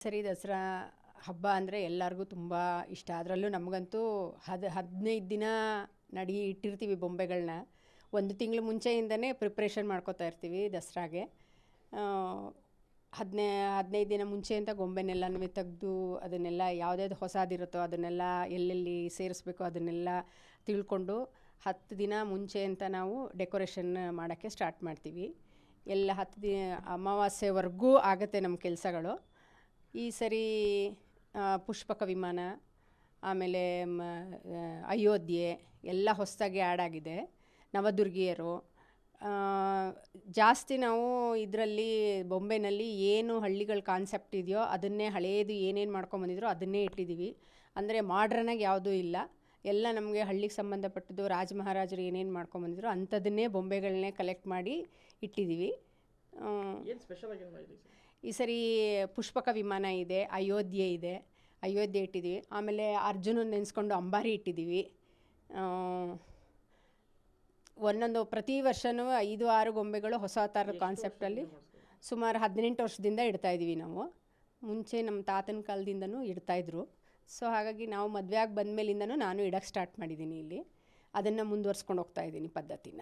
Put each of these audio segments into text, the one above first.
ಸರಿ, ದಸರಾ ಹಬ್ಬ ಅಂದರೆ ಎಲ್ಲರಿಗೂ ತುಂಬ ಇಷ್ಟ. ಅದರಲ್ಲೂ ನಮಗಂತೂ 15 ದಿನ ಇಟ್ಟಿರ್ತೀವಿ ಬೊಂಬೆಗಳನ್ನ. ಒಂದು ತಿಂಗಳು ಮುಂಚೆಯಿಂದನೇ ಪ್ರಿಪ್ರೇಷನ್ ಮಾಡ್ಕೋತಾ ಇರ್ತೀವಿ ದಸರಾಗೆ. 15 ದಿನ ಮುಂಚೆಯಿಂದ ಗೊಂಬೆನೆಲ್ಲನೂ ತೆಗೆದು ಅದನ್ನೆಲ್ಲ ಯಾವ್ದ್ಯಾವ್ದು ಹೊಸದಿರುತ್ತೋ ಅದನ್ನೆಲ್ಲ ಎಲ್ಲೆಲ್ಲಿ ಸೇರಿಸ್ಬೇಕೋ ಅದನ್ನೆಲ್ಲ ತಿಳ್ಕೊಂಡು 10 ದಿನ ಮುಂಚೆ ಅಂತ ನಾವು ಡೆಕೋರೇಷನ್ ಮಾಡೋಕ್ಕೆ ಸ್ಟಾರ್ಟ್ ಮಾಡ್ತೀವಿ. ಎಲ್ಲ 10 ಅಮಾವಾಸ್ಯೆವರೆಗೂ ಆಗುತ್ತೆ ನಮ್ಮ ಕೆಲಸಗಳು. ಈ ಸರಿ ಪುಷ್ಪಕ ವಿಮಾನ, ಆಮೇಲೆ ಅಯೋಧ್ಯೆ ಎಲ್ಲ ಹೊಸದಾಗಿ ಆ್ಯಡ್ ಆಗಿದೆ. ನವದುರ್ಗಿಯರು ಜಾಸ್ತಿ ನಾವು ಇದರಲ್ಲಿ ಬೊಂಬೆನಲ್ಲಿ ಏನು ಹಳ್ಳಿಗಳ ಕಾನ್ಸೆಪ್ಟ್ ಇದೆಯೋ ಅದನ್ನೇ ಹಳೇದು ಏನೇನು ಮಾಡ್ಕೊಂಬಂದಿದ್ರೋ ಅದನ್ನೇ ಇಟ್ಟಿದ್ದೀವಿ. ಅಂದರೆ ಮಾಡ್ರನ್ನಾಗಿ ಯಾವುದೂ ಇಲ್ಲ, ಎಲ್ಲ ನಮಗೆ ಹಳ್ಳಿಗೆ ಸಂಬಂಧಪಟ್ಟದ್ದು ರಾಜ ಮಹಾರಾಜರು ಏನೇನು ಮಾಡ್ಕೊಂಬಂದಿದ್ರೋ ಅಂಥದ್ದನ್ನೇ ಬೊಂಬೆಗಳನ್ನೇ ಕಲೆಕ್ಟ್ ಮಾಡಿ ಇಟ್ಟಿದ್ದೀವಿ. ಈ ಸರಿ ಪುಷ್ಪಕ ವಿಮಾನ ಇದೆ, ಅಯೋಧ್ಯೆ ಇದೆ, ಅಯೋಧ್ಯೆ ಇಟ್ಟಿದ್ದೀವಿ. ಆಮೇಲೆ ಅರ್ಜುನನ ನೆನೆಸ್ಕೊಂಡು ಅಂಬಾರಿ ಇಟ್ಟಿದ್ದೀವಿ. ಒಂದೊಂದು ಪ್ರತಿ ವರ್ಷವೂ 5-6 ಗೊಂಬೆಗಳು ಹೊಸ ಥರದ ಕಾನ್ಸೆಪ್ಟಲ್ಲಿ ಸುಮಾರು 18 ವರ್ಷದಿಂದ ಇಡ್ತಾಯಿದ್ದೀವಿ ನಾವು. ಮುಂಚೆ ನಮ್ಮ ತಾತನ ಕಾಲದಿಂದನೂ ಇಡ್ತಾಯಿದ್ರು. ಸೊ ಹಾಗಾಗಿ ನಾವು ಮದುವೆ ಆಗಿ ಬಂದಮೇಲಿಂದನೂ ನಾನು ಇಡೋಕ್ಕೆ ಸ್ಟಾರ್ಟ್ ಮಾಡಿದ್ದೀನಿ ಇಲ್ಲಿ. ಅದನ್ನು ಮುಂದುವರ್ಸ್ಕೊಂಡು ಹೋಗ್ತಾಯಿದ್ದೀನಿ ಪದ್ಧತಿನ.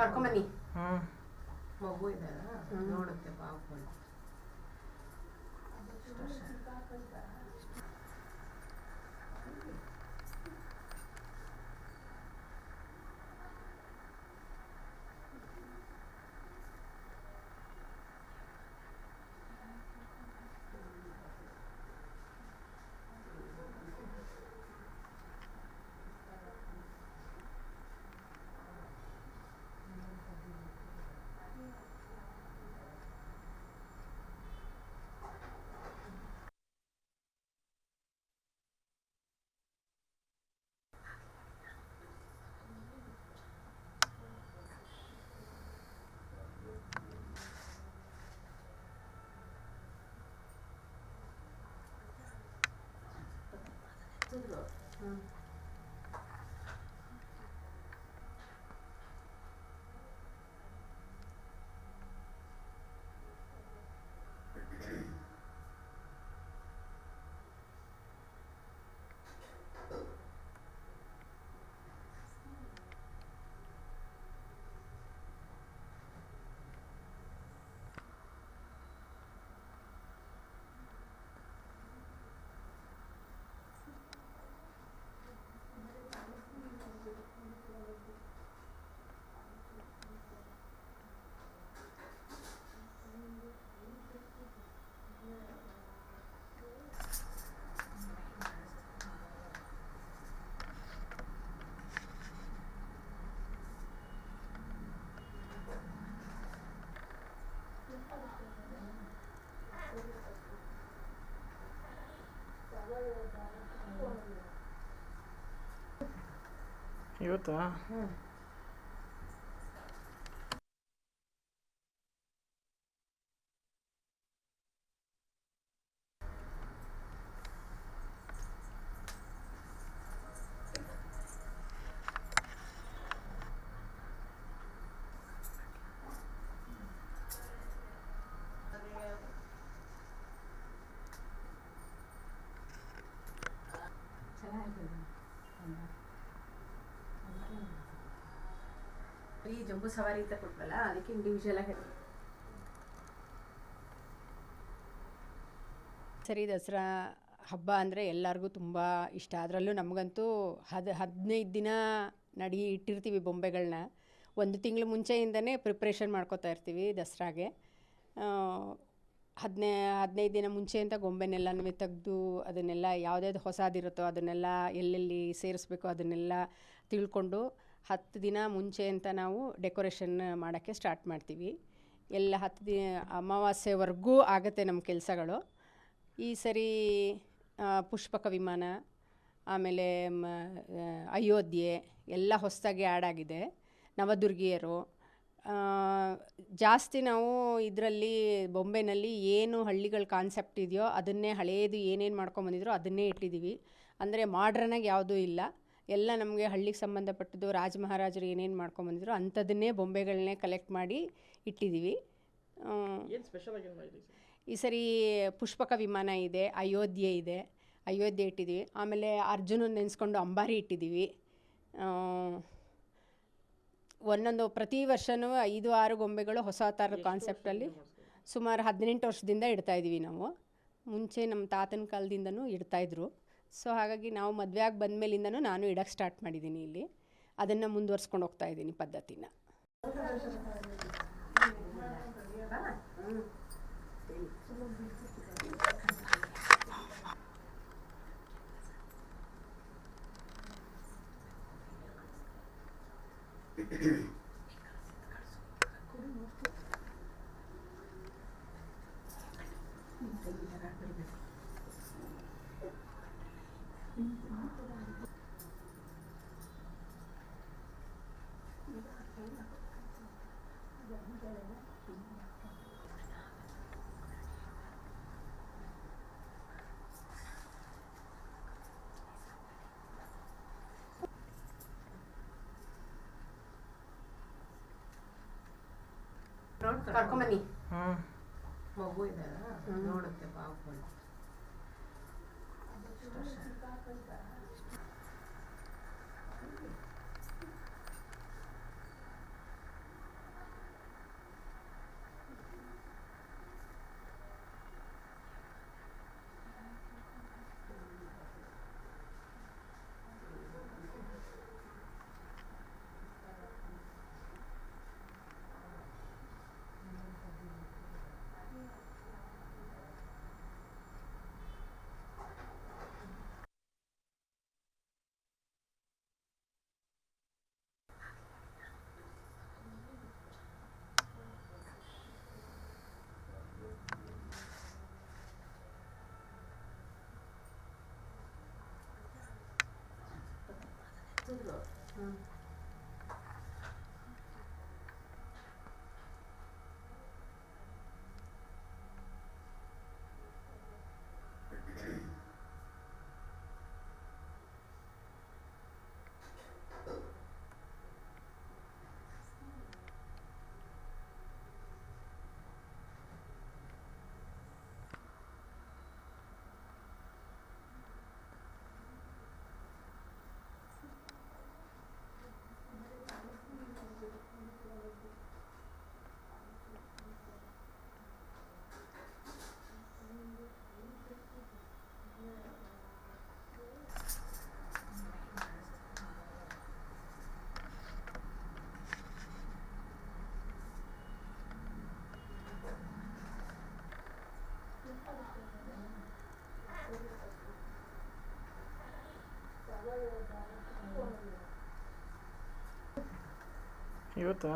ಕರ್ಕೊಂಬನ್ನಿ. ಮಗು ಇದೆ ನೋಡುತ್ತೆ ಪಾಪ. ಇವತ್ತಾ ಈ ಜಂಬೂ ಸವಾರಿ ಅಂತ ಕೊಟ್ವಲ್ಲ, ಅದಕ್ಕೆ ಇಂಡಿವಿಜುವಲ್ ಆಗಿ. ಸರಿ, ದಸರಾ ಹಬ್ಬ ಅಂದರೆ ಎಲ್ಲರಿಗೂ ತುಂಬ ಇಷ್ಟ. ಅದರಲ್ಲೂ ನಮಗಂತೂ 15 ದಿನ ಇಟ್ಟಿರ್ತೀವಿ ಬೊಂಬೆಗಳನ್ನ. ಒಂದು ತಿಂಗಳು ಮುಂಚೆಯಿಂದನೇ ಪ್ರಿಪ್ರೇಷನ್ ಮಾಡ್ಕೋತಾ ಇರ್ತೀವಿ ದಸರಾಗೆ. 15 ದಿನ ಮುಂಚೆಯಿಂದ ಗೊಂಬೆನೆಲ್ಲನೂ ತೆಗೆದು ಅದನ್ನೆಲ್ಲ ಯಾವುದ್ಯಾವ್ದು ಹೊಸದಿರುತ್ತೋ ಅದನ್ನೆಲ್ಲ ಎಲ್ಲೆಲ್ಲಿ ಸೇರಿಸ್ಬೇಕೋ ಅದನ್ನೆಲ್ಲ ತಿಳ್ಕೊಂಡು 10 ದಿನ ಮುಂಚೆ ಅಂತ ನಾವು ಡೆಕೋರೇಷನ್ ಮಾಡೋಕ್ಕೆ ಸ್ಟಾರ್ಟ್ ಮಾಡ್ತೀವಿ. ಎಲ್ಲ 10 ಅಮಾವಾಸ್ಯೆವರೆಗೂ ಆಗುತ್ತೆ ನಮ್ಮ ಕೆಲಸಗಳು. ಈ ಸರಿ ಪುಷ್ಪಕ ವಿಮಾನ, ಆಮೇಲೆ ಅಯೋಧ್ಯೆ ಎಲ್ಲ ಹೊಸದಾಗಿ ಆ್ಯಡ್ ಆಗಿದೆ. ನವದುರ್ಗಿಯರು ಜಾಸ್ತಿ ನಾವು ಇದರಲ್ಲಿ ಬೊಂಬೆನಲ್ಲಿ ಏನು ಹಳ್ಳಿಗಳ ಕಾನ್ಸೆಪ್ಟ್ ಇದೆಯೋ ಅದನ್ನೇ ಹಳೇದು ಏನೇನು ಮಾಡ್ಕೊಂಬಂದಿದ್ರೋ ಅದನ್ನೇ ಇಟ್ಟಿದ್ದೀವಿ. ಅಂದರೆ ಮಾಡ್ರನ್ನಾಗಿ ಯಾವುದೂ ಇಲ್ಲ, ಎಲ್ಲ ನಮಗೆ ಹಳ್ಳಿಗೆ ಸಂಬಂಧಪಟ್ಟದ್ದು ರಾಜ ಮಹಾರಾಜರು ಏನೇನು ಮಾಡ್ಕೊಂಬಂದಿದ್ರು ಅಂಥದ್ದನ್ನೇ ಬೊಂಬೆಗಳನ್ನೇ ಕಲೆಕ್ಟ್ ಮಾಡಿ ಇಟ್ಟಿದ್ದೀವಿ. ಈ ಸರಿ ಪುಷ್ಪಕ ವಿಮಾನ ಇದೆ, ಅಯೋಧ್ಯೆ ಇದೆ, ಅಯೋಧ್ಯೆ ಇಟ್ಟಿದ್ದೀವಿ. ಆಮೇಲೆ ಅರ್ಜುನನ ನೆನೆಸ್ಕೊಂಡು ಅಂಬಾರಿ ಇಟ್ಟಿದ್ದೀವಿ. ಒಂದೊಂದು ಪ್ರತಿ ವರ್ಷವೂ 5-6 ಗೊಂಬೆಗಳು ಹೊಸ ಥರದ ಕಾನ್ಸೆಪ್ಟಲ್ಲಿ ಸುಮಾರು 18 ವರ್ಷದಿಂದ ಇಡ್ತಾಯಿದ್ದೀವಿ ನಾವು. ಮುಂಚೆ ನಮ್ಮ ತಾತನ ಕಾಲದಿಂದನೂ ಇಡ್ತಾಯಿದ್ರು. ಸೊ ಹಾಗಾಗಿ ನಾವು ಮದುವೆ ಆಗಿ ಬಂದಮೇಲಿಂದನೂ ನಾನು ಇಡೋಕ್ಕೆ ಸ್ಟಾರ್ಟ್ ಮಾಡಿದ್ದೀನಿ ಇಲ್ಲಿ. ಅದನ್ನು ಮುಂದುವರ್ಸ್ಕೊಂಡು ಹೋಗ್ತಾಯಿದ್ದೀನಿ ಪದ್ಧತಿನ. ಕರ್ಕೊಂಬನ್ನಿ. ಮಗು ಇದ್ದಾರ ನೋಡುತ್ತೆ ಪಾಪು. ಇವತ್ತಾ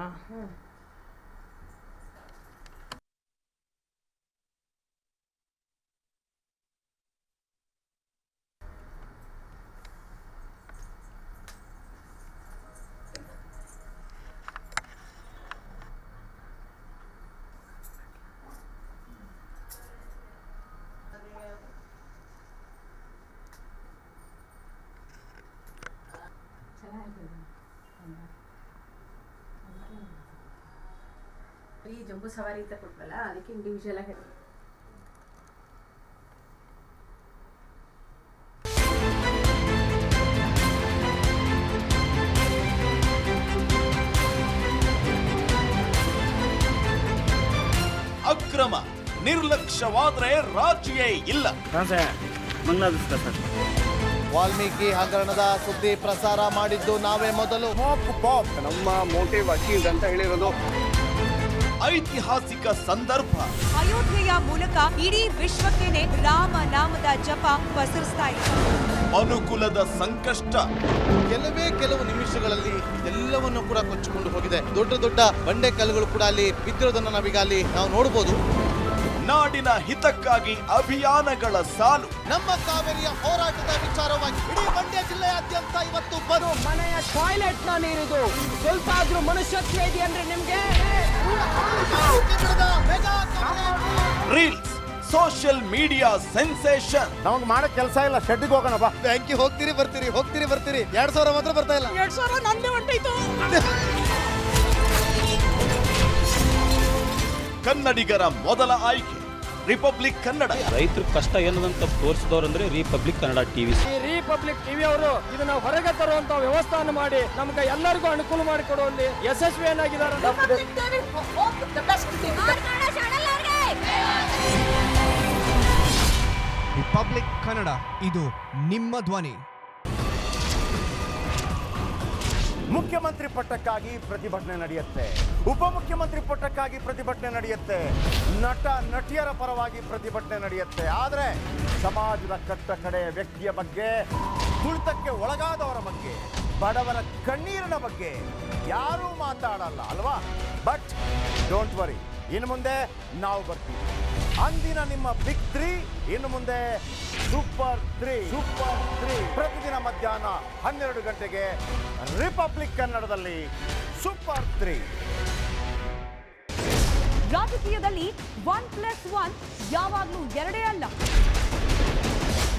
ಈ ಜಂಬೂ ಸವಾರಿ ಅಂತ ಕೊಟ್ವಲ್ಲ, ಅದಕ್ಕೆ ಇಂಡಿವಿಜುವಲ್ ಆಗಿ ಅಕ್ರಮ ನಿರ್ಲಕ್ಷ್ಯವಾದ್ರೆ ರಾಜಿಯೇ ಇಲ್ಲ. ವಾಲ್ಮೀಕಿ ಹಗರಣದ ಸುದ್ದಿ ಪ್ರಸಾರ ಮಾಡಿದ್ದು ನಾವೇ ಮೊದಲು. ನಮ್ಮ ಮೋಟಿವ್ ಅಚೀವ್ಡ್ ಅಂತ ಹೇಳಿರೋದು. ಐತಿಹಾಸಿಕ ಸಂದರ್ಭ. ಅಯೋಧ್ಯೆಯ ಮೂಲಕ ಇಡೀ ವಿಶ್ವಕ್ಕೇನೆ ರಾಮ ನಾಮದ ಜಪ ಪಸರಿಸ್ತಾ ಇದೆ. ಮನುಕುಲದ ಸಂಕಷ್ಟ ಕೆಲವು ನಿಮಿಷಗಳಲ್ಲಿ ಎಲ್ಲವನ್ನು ಕೂಡ ಕೊಚ್ಚಿಕೊಂಡು ಹೋಗಿದೆ. ದೊಡ್ಡ ದೊಡ್ಡ ಬಂಡೆ ಕಲ್ಲುಗಳು ಕೂಡ ಅಲ್ಲಿ ಬಿದ್ದಿರೋದನ್ನ ನಾವೀಗ ಅಲ್ಲಿ ನಾವು ನೋಡಬಹುದು. ನಾಡಿನ ಹಿತಕ್ಕಾಗಿ ಅಭಿಯಾನಗಳ ಸಾಲು. ನಮ್ಮ ಕಾವೇರಿಯ ಹೋರಾಟದ ವಿಚಾರವಾಗಿ ಇಡೀ ಮಂಡ್ಯ ಜಿಲ್ಲೆಯಾದ್ಯಂತ ಇವತ್ತು ಬರು ಮನೆಯ ಟಾಯ್ಲೆಟ್ ನ ನೀರಿದು ಸ್ವಲ್ಪ ಆದ್ರೂ ಮನುಷ್ಯತ್ವ ಇದೆ ಅಂದ್ರೆ ನಿಮ್ಗೆ. Reels, social media sensation. ನಮಗೆ ಮಾಡೋ ಕೆಲಸ ಇಲ್ಲ, ಶೆಡ್ಗೆ ಹೋಗೋಣ ಬಾ. ಬ್ಯಾಂಕಿಗೆ ಹೋಗ್ತೀರಿ ಬರ್ತೀರಿ 2000 ಮಾತ್ರ ಬರ್ತಾ ಇಲ್ಲ. 2000 ನಂದೇ ಹೊಂಟೈತು. ಕನ್ನಡಿಗರ ಮೊದಲ ಆಯ್ಕೆ ರಿಪಬ್ಲಿಕ್ ಕನ್ನಡ. ರೈತರ ಕಷ್ಟ ಏನದಂತ ತೋರಿಸಿದವ್ರಂದ್ರೆ ರಿಪಬ್ಲಿಕ್ ಕನ್ನಡ ಟಿವಿ. ಈ ರಿಪಬ್ಲಿಕ್ ಟಿವಿ ಅವರು ಇದನ್ನ ಹೊರಗೆ ತರುವಂತ ವ್ಯವಸ್ಥಾನ ಮಾಡಿ ನಮ್ಗೆ ಎಲ್ಲರಿಗೂ ಅನುಕೂಲ ಮಾಡಿಕೊಡುವಲ್ಲಿ ಯಶಸ್ವಿಯನ್ನಾಗಿದ್ದಾರೆ. ರಿಪಬ್ಲಿಕ್ ಕನ್ನಡ, ಇದು ನಿಮ್ಮ ಧ್ವನಿ. ಮುಖ್ಯಮಂತ್ರಿ ಪಟ್ಟಕ್ಕಾಗಿ ಪ್ರತಿಭಟನೆ ನಡೆಯುತ್ತೆ, ಉಪಮುಖ್ಯಮಂತ್ರಿ ಪಟ್ಟಕ್ಕಾಗಿ ಪ್ರತಿಭಟನೆ ನಡೆಯುತ್ತೆ, ನಟ ನಟಿಯರ ಪರವಾಗಿ ಪ್ರತಿಭಟನೆ ನಡೆಯುತ್ತೆ. ಆದರೆ ಸಮಾಜದ ಕಟ್ಟ ಕಡೆಯ ವ್ಯಕ್ತಿಯ ಬಗ್ಗೆ, ತುಳಿತಕ್ಕೆ ಒಳಗಾದವರ ಬಗ್ಗೆ, ಬಡವರ ಕಣ್ಣೀರಿನ ಬಗ್ಗೆ ಯಾರೂ ಮಾತಾಡಲ್ಲ ಅಲ್ವಾ? ಬಟ್ ಡೋಂಟ್ ವರಿ, ಇನ್ನು ಮುಂದೆ ನಾವು ಬರ್ತೀವಿ. ಅಂದಿನ ನಿಮ್ಮ ಬಿಗ್ 3 ಇನ್ನು ಮುಂದೆ ಸೂಪರ್ 3 ಪ್ರತಿದಿನ ಮಧ್ಯಾಹ್ನ 12 ಗಂಟೆಗೆ ರಿಪಬ್ಲಿಕ್ ಕನ್ನಡದಲ್ಲಿ ಸೂಪರ್ 3. ರಾಜಕೀಯದಲ್ಲಿ 1+1 ಯಾವಾಗ್ಲೂ ಎರಡೇ ಅಲ್ಲ.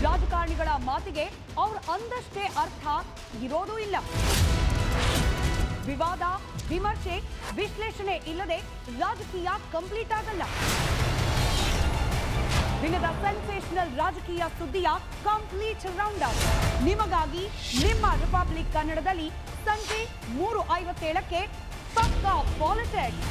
ರಾಜಕಾರಣಿಗಳ ಮಾತಿಗೆ ಅವ್ರು ಅಂದಷ್ಟೇ ಅರ್ಥ ಇರೋದೂ ಇಲ್ಲ. ವಿವಾದ, ವಿಮರ್ಶೆ, ವಿಶ್ಲೇಷಣೆ ಇಲ್ಲದೆ ರಾಜಕೀಯ ಕಂಪ್ಲೀಟ್ ಆಗಲ್ಲ. ದಿನದ ಸೆನ್ಸೇಷನಲ್ ರಾಜಕೀಯ ಸುದ್ದಿಯ ಕಂಪ್ಲೀಟ್ ರೌಂಡ್ ಅಪ್ ನಿಮಗಾಗಿ ನಿಮ್ಮ ರಿಪಬ್ಲಿಕ್ ಕನ್ನಡದಲ್ಲಿ ಸಂಜೆ 3:57ಕ್ಕೆ ಪಕ್ಕಾ ಪಾಲಿಟಿಕ್ಸ್.